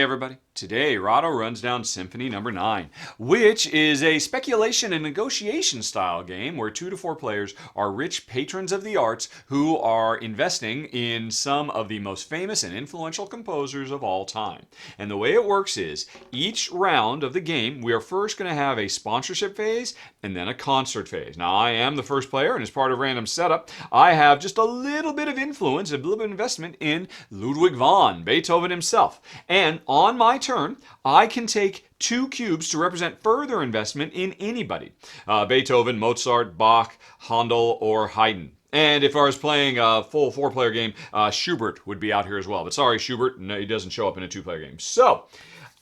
everybody. Today, Rahdo runs down Symphony number 9, which is a speculation and negotiation style game where 2 to 4 players are rich patrons of the arts who are investing in some of the most famous and influential composers of all time. And the way it works is each round of the game, we are first going to have a sponsorship phase and then a concert phase. Now, I am the first player, and as part of random setup, I have just a little bit of influence, a little bit of investment in Ludwig van Beethoven himself. And on my turn, I can take 2 cubes to represent further investment in anybody. Beethoven, Mozart, Bach, Handel, or Haydn. And if I was playing a full 4-player game, Schubert would be out here as well. But sorry, Schubert, no, he doesn't show up in a 2-player game. So,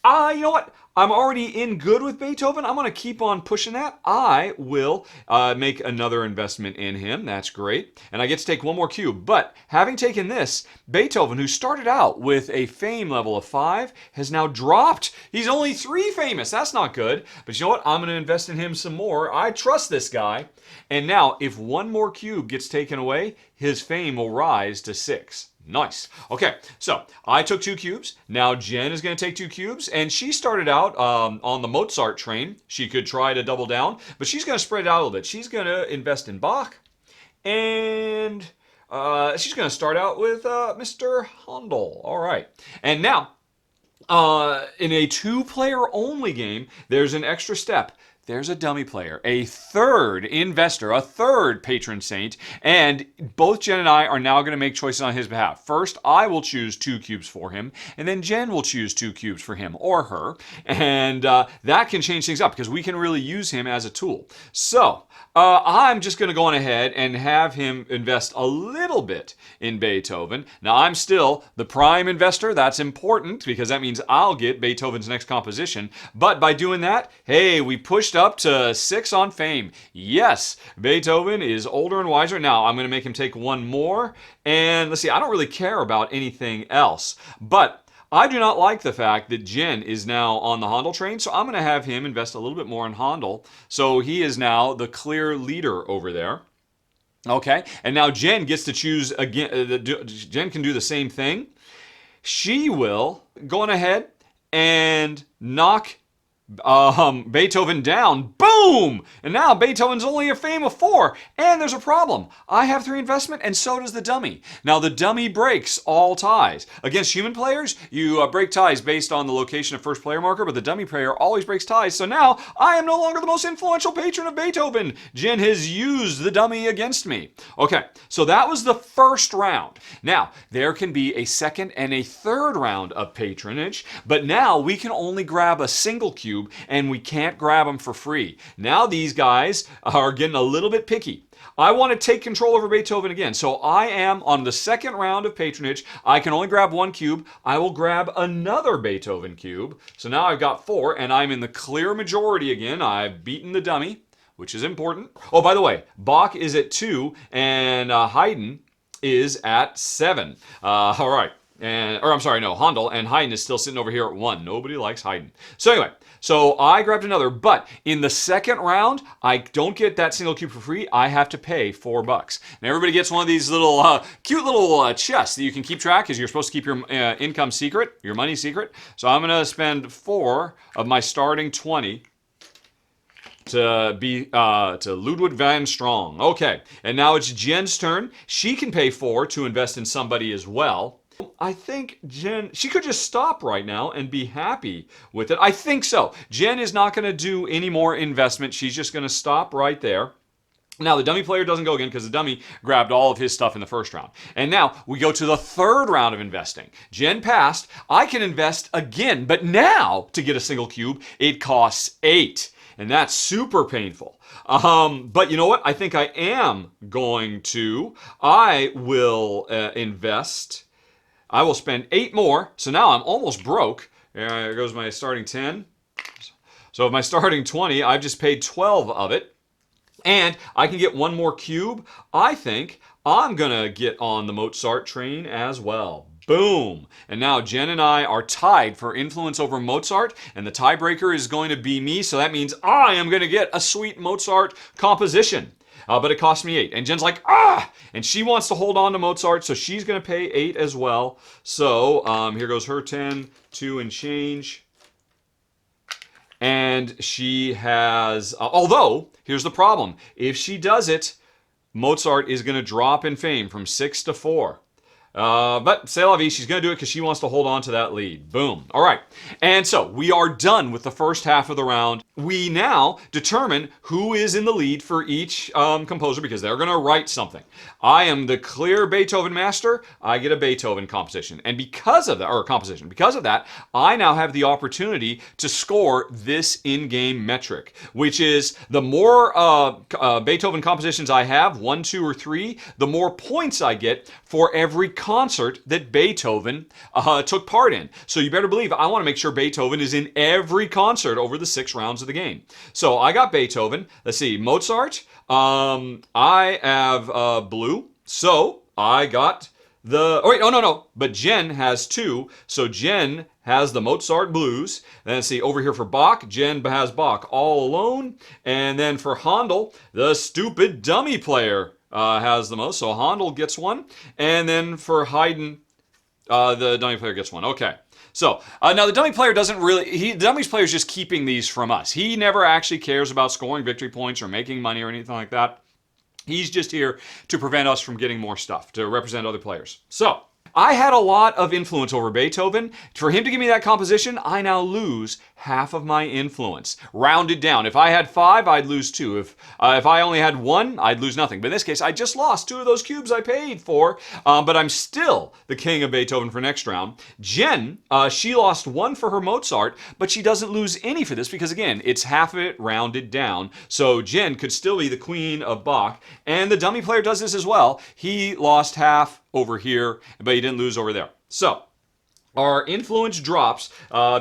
you know what? I'm already in good with Beethoven. I'm going to keep on pushing that. I will make another investment in him. That's great. And I get to take 1 more cube. But having taken this, Beethoven, who started out with a fame level of 5, has now dropped. He's only 3 famous. That's not good. But you know what? I'm going to invest in him some more. I trust this guy. And now, if 1 more cube gets taken away, his fame will rise to 6. Nice. Okay, so I took 2 cubes. Now Jen is going to take 2 cubes, and she started out on the Mozart train. She could try to double down, but she's going to spread it out a little bit. She's going to invest in Bach, and she's going to start out with Mr. Handel. All right, and now in a 2-player only game, there's an extra step. There's a dummy player, a third investor, a third patron saint, and both Jen and I are now going to make choices on his behalf. First, I will choose 2 cubes for him, and then Jen will choose 2 cubes for him or her, and that can change things up because we can really use him as a tool. So, I'm just going to go on ahead and have him invest a little bit in Beethoven. Now, I'm still the prime investor. That's important because that means I'll get Beethoven's next composition, but by doing that, hey, we pushed up to 6 on fame. Yes, Beethoven is older and wiser. Now, I'm going to make him take 1 more. And let's see, I don't really care about anything else. But I do not like the fact that Jen is now on the Handel train, so I'm going to have him invest a little bit more in Handel. So he is now the clear leader over there. Okay, and now Jen gets to choose again. Jen can do the same thing. She will go on ahead and knock Beethoven down. Boom! And now Beethoven's only a fame of 4. And there's a problem. I have 3 investment, and so does the dummy. Now, the dummy breaks all ties. Against human players, you break ties based on the location of first player marker, but the dummy player always breaks ties. So now, I am no longer the most influential patron of Beethoven. Jen has used the dummy against me. Okay, so that was the first round. Now, there can be a second and a third round of patronage, but now we can only grab a single cube and we can't grab them for free. Now these guys are getting a little bit picky. I want to take control over Beethoven again. So I am on the second round of patronage. I can only grab 1 cube. I will grab another Beethoven cube. So now I've got 4 and I'm in the clear majority again. I've beaten the dummy, which is important. Oh, by the way, Bach is at 2 and Haydn is at 7. All right. Handel, and Haydn is still sitting over here at 1. Nobody likes Haydn. So anyway, so I grabbed another, but in the second round, I don't get that single cube for free. I have to pay $4. And everybody gets one of these little cute little chests that you can keep track because you're supposed to keep your income secret, your money secret. So I'm going to spend 4 of my starting 20 to Ludwig van Strong. Okay, and now it's Jen's turn. She can pay 4 to invest in somebody as well. I think Jen, she could just stop right now and be happy with it. I think so. Jen is not going to do any more investment. She's just going to stop right there. Now, the dummy player doesn't go again because the dummy grabbed all of his stuff in the first round. And now we go to the third round of investing. Jen passed. I can invest again, but now to get a single cube, it costs 8. And that's super painful. But you know what? I think I am going to. I will invest. I will spend 8 more. So now I'm almost broke. There goes my starting 10. So my starting 20, I've just paid 12 of it. And I can get 1 more cube. I think I'm going to get on the Mozart train as well. Boom. And now Jen and I are tied for influence over Mozart, and the tiebreaker is going to be me, so that means I am going to get a sweet Mozart composition. but it cost me 8. And Jen's like, ah! And she wants to hold on to Mozart, so she's going to pay 8 as well. So here goes her 10, 2 and change. And she has, although, here's the problem. If she does it, Mozart is going to drop in fame from 6 to 4. But c'est la vie, she's going to do it because she wants to hold on to that lead. Boom. All right. And so we are done with the first half of the round. We now determine who is in the lead for each composer because they're going to write something. I am the clear Beethoven master. I get a Beethoven composition. And because of that, or composition, because of that, I now have the opportunity to score this in-game metric, which is the more Beethoven compositions I have, 1, 2, or 3, the more points I get for every concert that Beethoven took part in. So you better believe I want to make sure Beethoven is in every concert over the 6 rounds of the game. So I got Beethoven. Let's see, Mozart. I have blue. So I got the... Oh, wait, no. But Jen has 2. So Jen has the Mozart blues. And let's see, over here for Bach, Jen has Bach all alone. And then for Handel, the stupid dummy player has the most. So Handel gets 1. And then for Haydn, the dummy player gets 1. Okay. So, now the dummy player doesn't really, the dummy player is just keeping these from us. He never actually cares about scoring victory points or making money or anything like that. He's just here to prevent us from getting more stuff, to represent other players. So, I had a lot of influence over Beethoven. For him to give me that composition, I now lose half of my influence. Rounded down. If I had 5, I'd lose 2. If I only had 1, I'd lose nothing. But in this case, I just lost 2 of those cubes I paid for. But I'm still the king of Beethoven for next round. Jen, she lost 1 for her Mozart, but she doesn't lose any for this because, again, it's half of it rounded down. So Jen could still be the queen of Bach. And the dummy player does this as well. He lost half over here, but he didn't lose over there. So, our influence drops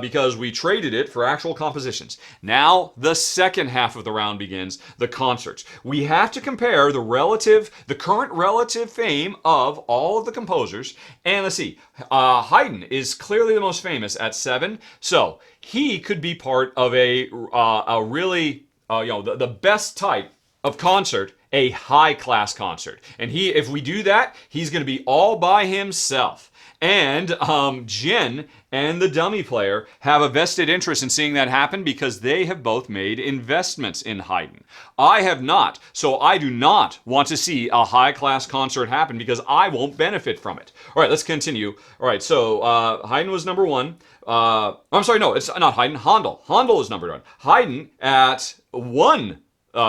because we traded it for actual compositions. Now, the second half of the round begins, the concerts. We have to compare the current relative fame of all of the composers. And let's see, Haydn is clearly the most famous at 7. So, he could be part of a really, the best type of concert, a high-class concert. And if we do that, he's going to be all by himself. And Jen and the dummy player have a vested interest in seeing that happen because they have both made investments in Haydn. I have not, so I do not want to see a high-class concert happen because I won't benefit from it. All right, let's continue. All right, so Haydn was number 1. I'm sorry, no, it's not Haydn, Handel. Handel is number 1. Haydn at 1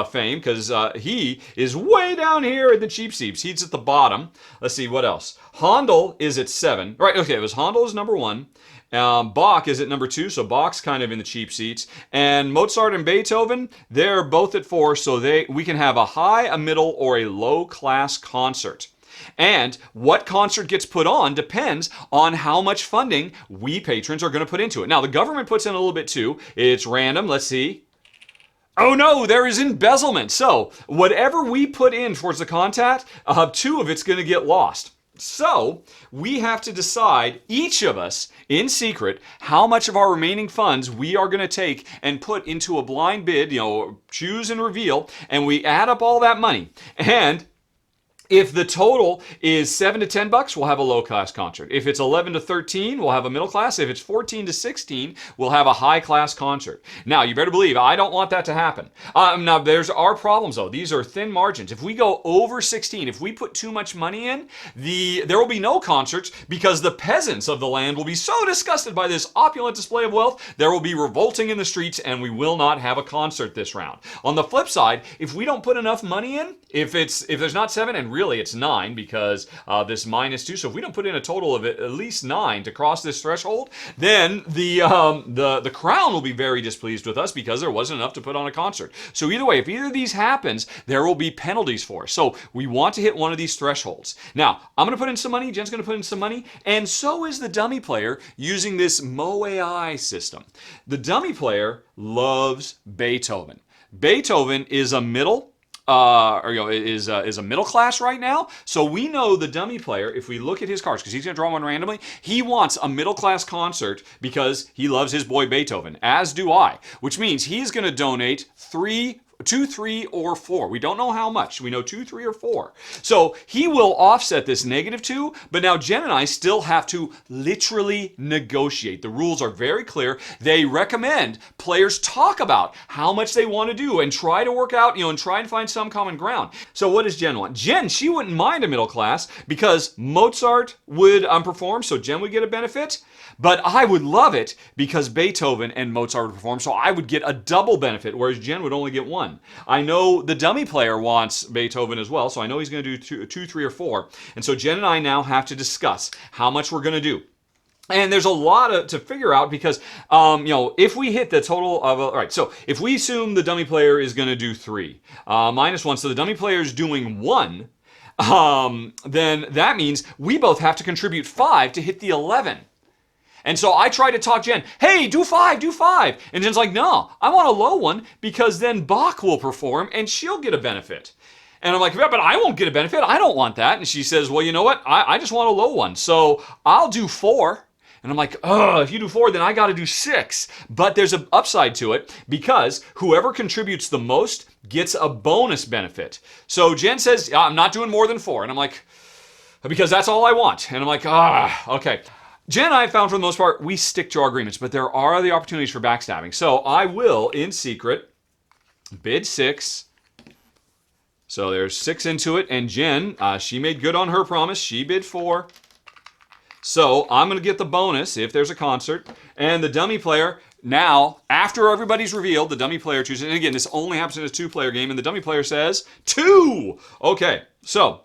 fame because he is way down here in the cheap seats. He's at the bottom. Let's see, what else? Handel is at 7. Right, okay, it was Handel is number 1. Bach is at number 2, so Bach's kind of in the cheap seats. And Mozart and Beethoven, they're both at 4, so we can have a high, a middle, or a low-class concert. And what concert gets put on depends on how much funding we patrons are going to put into it. Now, the government puts in a little bit too. It's random. Let's see. Oh no, there is embezzlement. So whatever we put in towards the content, 2 of it's going to get lost. So we have to decide, each of us, in secret, how much of our remaining funds we are going to take and put into a blind bid, choose and reveal, and we add up all that money. And if the total is $7 to $10, we'll have a low-class concert. If it's 11 to 13, we'll have a middle class. If it's 14 to 16, we'll have a high-class concert. Now, you better believe I don't want that to happen. Now, there's our problems, though. These are thin margins. If we go over 16, if we put too much money in, there will be no concerts because the peasants of the land will be so disgusted by this opulent display of wealth, there will be revolting in the streets, and we will not have a concert this round. On the flip side, if we don't put enough money in, if there's not 7, and really it's 9 because this -2. So if we don't put in a total of at least 9 to cross this threshold, then the crown will be very displeased with us because there wasn't enough to put on a concert. So either way, if either of these happens, there will be penalties for us. So we want to hit one of these thresholds. Now, I'm going to put in some money. Jen's going to put in some money. And so is the dummy player using this Moai system. The dummy player loves Beethoven. Beethoven is a middle is a middle class right now. So we know the dummy player, if we look at his cards, because he's going to draw one randomly, he wants a middle class concert because he loves his boy Beethoven, as do I, which means he's going to donate 3 2, 3, or 4. We don't know how much. We know 2, 3, or 4. So he will offset this -2, but now Jen and I still have to literally negotiate. The rules are very clear. They recommend players talk about how much they want to do and try to work out, and try and find some common ground. So what does Jen want? Jen, she wouldn't mind a middle class because Mozart would perform, so Jen would get a benefit. But I would love it because Beethoven and Mozart would perform, so I would get a double benefit, whereas Jen would only get one. I know the dummy player wants Beethoven as well, so I know he's going to do 2, 3, or 4. And so Jen and I now have to discuss how much we're going to do. And there's a lot to figure out because, if we hit the total of, all right, so if we assume the dummy player is going to do 3, -1, so the dummy player is doing 1, then that means we both have to contribute 5 to hit the 11. And so I try to talk Jen, hey, do 5, do 5. And Jen's like, no, I want a low one because then Bach will perform and she'll get a benefit. And I'm like, yeah, but I won't get a benefit. I don't want that. And she says, well, you know what? I just want a low one. So I'll do 4. And I'm like, oh, if you do 4, then I got to do 6. But there's an upside to it because whoever contributes the most gets a bonus benefit. So Jen says, I'm not doing more than 4. And I'm like, because that's all I want. And I'm like, okay. Jen and I found for the most part, we stick to our agreements, but there are the opportunities for backstabbing. So I will, in secret, bid 6. So there's 6 into it. And Jen, she made good on her promise. She bid 4. So I'm going to get the bonus if there's a concert. And the dummy player, now, after everybody's revealed, the dummy player chooses. And again, this only happens in a 2-player game. And the dummy player says 2. Okay, so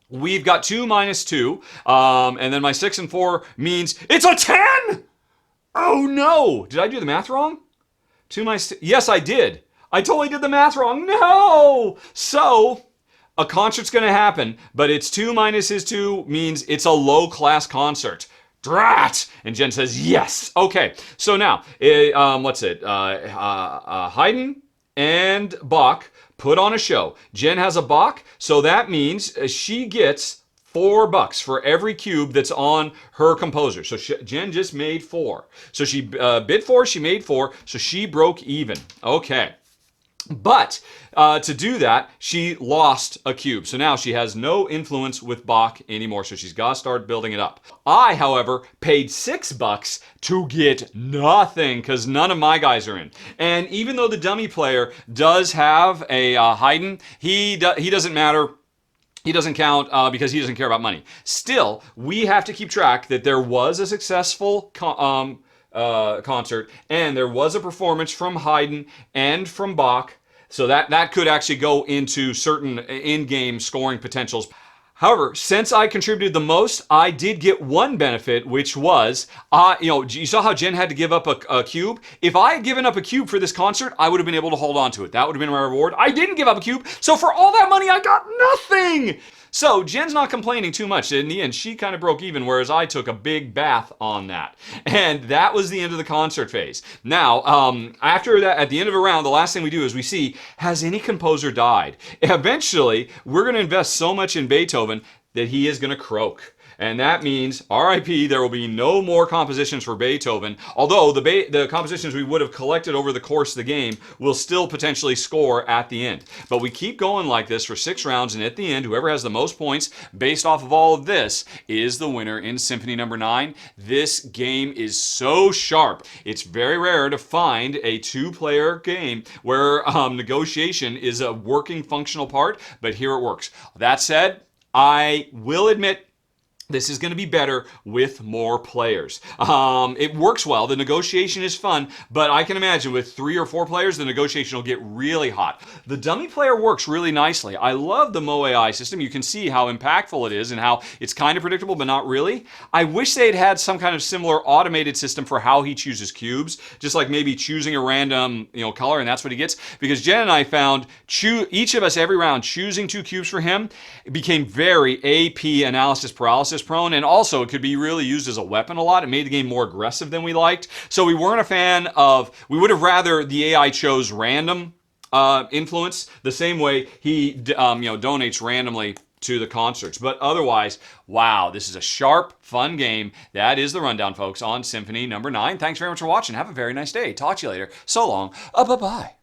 we've got 2 minus 2. And then my 6 and 4 means it's a 10! Oh no! Did I do the math wrong? 2 minus 2. Yes, I did. I totally did the math wrong. No! So a concert's going to happen, but it's 2 minus his 2 means it's a low-class concert. Drat! And Jen says, yes. Okay, so now, what's it? Haydn and Bach put on a show. Jen has a Bach, so that means she gets $4 for every cube that's on her composer. So Jen just made 4. So she bid 4, she made 4, so she broke even. Okay. But to do that, she lost a cube. So now she has no influence with Bach anymore. So she's got to start building it up. I, however, paid $6 to get nothing because none of my guys are in. And even though the dummy player does have a Haydn, he doesn't matter. He doesn't count because he doesn't care about money. Still, we have to keep track that there was a successful concert, and there was a performance from Haydn and from Bach, so that could actually go into certain in-game scoring potentials. However, since I contributed the most, I did get one benefit, which was, you saw how Jen had to give up a cube? If I had given up a cube for this concert, I would have been able to hold on to it. That would have been my reward. I didn't give up a cube, so for all that money, I got nothing! So Jen's not complaining too much. In the end, she kind of broke even, whereas I took a big bath on that. And that was the end of the concert phase. Now, after that, at the end of a round, the last thing we do is we see, has any composer died? Eventually, we're going to invest so much in Beethoven that he is going to croak. And that means, RIP, there will be no more compositions for Beethoven, although the compositions we would have collected over the course of the game will still potentially score at the end. But we keep going like this for 6 rounds, and at the end, whoever has the most points based off of all of this is the winner in Symphony number 9. This game is so sharp. It's very rare to find a 2-player game where negotiation is a working functional part, but here it works. That said, I will admit, this is going to be better with more players. It works well. The negotiation is fun, but I can imagine with 3 or 4 players, the negotiation will get really hot. The dummy player works really nicely. I love the MoAI system. You can see how impactful it is and how it's kind of predictable, but not really. I wish they'd had some kind of similar automated system for how he chooses cubes, just like maybe choosing a random color, and that's what he gets. Because Jen and I found each of us every round choosing 2 cubes for him became very AP analysis paralysis prone, and also it could be really used as a weapon a lot. It made the game more aggressive than we liked. So we weren't a fan of, we would have rather the AI chose random influence, the same way he donates randomly to the concerts. But otherwise, wow, this is a sharp, fun game. That is the rundown, folks, on Symphony number 9. Thanks very much for watching. Have a very nice day. Talk to you later. So long. Bye-bye.